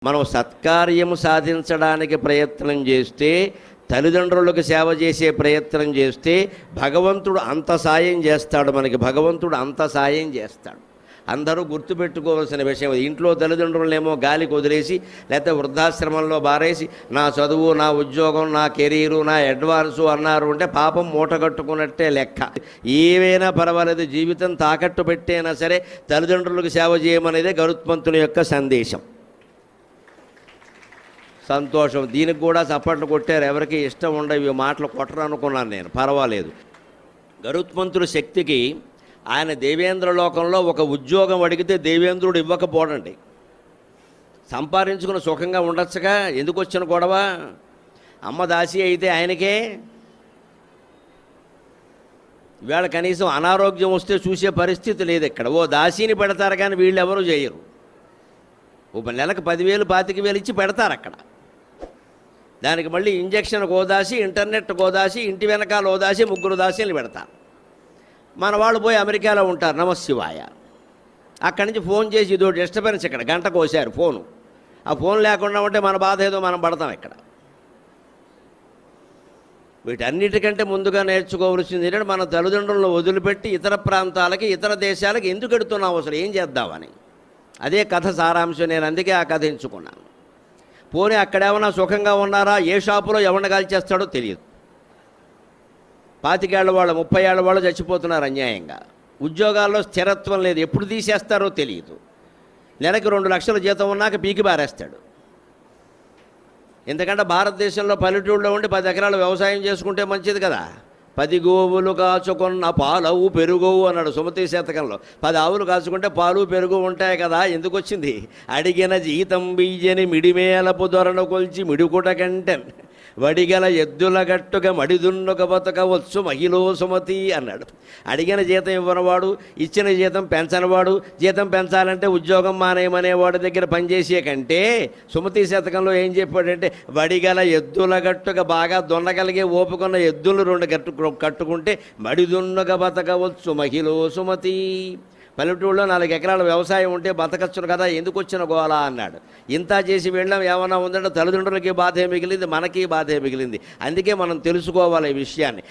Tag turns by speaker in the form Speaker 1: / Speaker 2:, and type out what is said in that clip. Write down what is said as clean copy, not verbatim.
Speaker 1: మనం సత్కార్యము సాధించడానికి ప్రయత్నం చేస్తే, తల్లిదండ్రులకు సేవ చేసే ప్రయత్నం చేస్తే భగవంతుడు అంత సాయం చేస్తాడు మనకి. భగవంతుడు అంత సాయం చేస్తాడు. అందరూ గుర్తుపెట్టుకోవాల్సిన విషయం. ఇంట్లో తల్లిదండ్రులనేమో గాలికి వదిలేసి, లేకపోతే వృద్ధాశ్రమంలో బారేసి నా చదువు, నా ఉద్యోగం, నా కెరీరు, నా అడ్వాన్సు అన్నారు అంటే పాపం మూట కట్టుకున్నట్టే లెక్క. ఏవైనా పర్వాలేదు, జీవితం తాకట్టు పెట్టైనా సరే తల్లిదండ్రులకు సేవ చేయమనేదే గరుత్మంతుని యొక్క సందేశం. సంతోషం. దీనికి కూడా చప్పట్లు కొట్టారు. ఎవరికి ఇష్టం ఉండవు మాటలు కొట్టరు అనుకున్నాను నేను. పర్వాలేదు. గరుత్మంతుడి శక్తికి ఆయన దేవేంద్ర లోకంలో ఒక ఉద్యోగం అడిగితే దేవేంద్రుడు ఇవ్వకపోడండి. సంపాదించుకుని సుఖంగా ఉండొచ్చుగా, ఎందుకు వచ్చిన గొడవ? అమ్మ దాసి అయితే ఆయనకే. ఇవాళ కనీసం అనారోగ్యం వస్తే చూసే పరిస్థితి లేదు ఇక్కడ. ఓ దాసీని పెడతారు కానీ వీళ్ళు ఎవరూ చేయరు. ఒక నెలకు 10,000 25,000 ఇచ్చి పెడతారు అక్కడ. దానికి మళ్ళీ ఇంజక్షన్ గోదాసి, ఇంటర్నెట్ గోదాసి, ఇంటి వెనకాల ఓదాసి, 3 దాసీలు పెడతారు. మన వాళ్ళు పోయి అమెరికాలో ఉంటారు. నమశివాయ. అక్కడి నుంచి ఫోన్ చేసి ఇదో డిస్టర్బెన్స్ ఇక్కడ గంట కోసారు ఫోను. ఆ ఫోన్ లేకుండా ఉంటే మన బాధ ఏదో మనం పడతాం ఇక్కడ. వీటన్నిటికంటే ముందుగా నేర్చుకోవాల్సింది ఏంటంటే, మన తల్లిదండ్రులను వదిలిపెట్టి ఇతర ప్రాంతాలకి, ఇతర దేశాలకు ఎందుకు ఎడుతున్నాం, అసలు ఏం చేద్దామని. అదే కథ సారాంశం. నేను అందుకే ఆ కథ ఎంచుకున్నాను. పోనీ అక్కడేమన్నా సుఖంగా ఉన్నారా? ఏ షాపులో ఎవరిని కాల్చేస్తాడో తెలియదు. 25 ఏళ్ల వాళ్ళు, 30 ఏళ్ల వాళ్ళు చచ్చిపోతున్నారు అన్యాయంగా. ఉద్యోగాల్లో స్థిరత్వం లేదు, ఎప్పుడు తీసేస్తారో తెలియదు. నెలకు 2 లక్షల జీతం ఉన్నాక పీకి బారేస్తాడు. ఎందుకంటే భారతదేశంలో పల్లెటూళ్ళలో ఉండి 10 ఎకరాలు వ్యవసాయం చేసుకుంటే మంచిది కదా. 10 గోవులు కాచుకున్న పాలవు పెరుగవు అన్నాడు సుమతి శతకంలో. 10 ఆవులు కాచుకుంటే పాలు పెరుగు ఉంటాయి కదా. ఎందుకు వచ్చింది? అడిగిన జీతం బియ్యని మిడిమేలపు దొరను కొల్చి మిడుకుట కంటెన్ వడిగల ఎద్దుల గట్టుగా మడిదున్నొక బతకవచ్చు మహిళో సుమతి అన్నాడు. అడిగిన జీతం ఇవ్వనివాడు, ఇచ్చిన జీతం పెంచనివాడు, జీతం పెంచాలంటే ఉద్యోగం మానేయమనేవాడి దగ్గర పనిచేసే కంటే సుమతి శతకంలో ఏం చెప్పాడంటే, వడిగల ఎద్దుల గట్టుగా బాగా దున్నగలిగే ఓపుకున్న ఎద్దులు 2 కట్టుకుంటే మడిదున్నొక బతకవచ్చు మహిళో సుమతి. పల్లెటూళ్ళలో 4 ఎకరాల వ్యవసాయం ఉంటే బతకచ్చును కదా, ఎందుకు వచ్చిన గోలా అన్నాడు. ఇంత చేసి వెళ్ళాం, ఏమన్నా ఉందంటే తల్లిదండ్రులకి బాధే మిగిలింది, మనకి బాధే మిగిలింది. అందుకే మనం తెలుసుకోవాలి ఈ విషయాన్ని.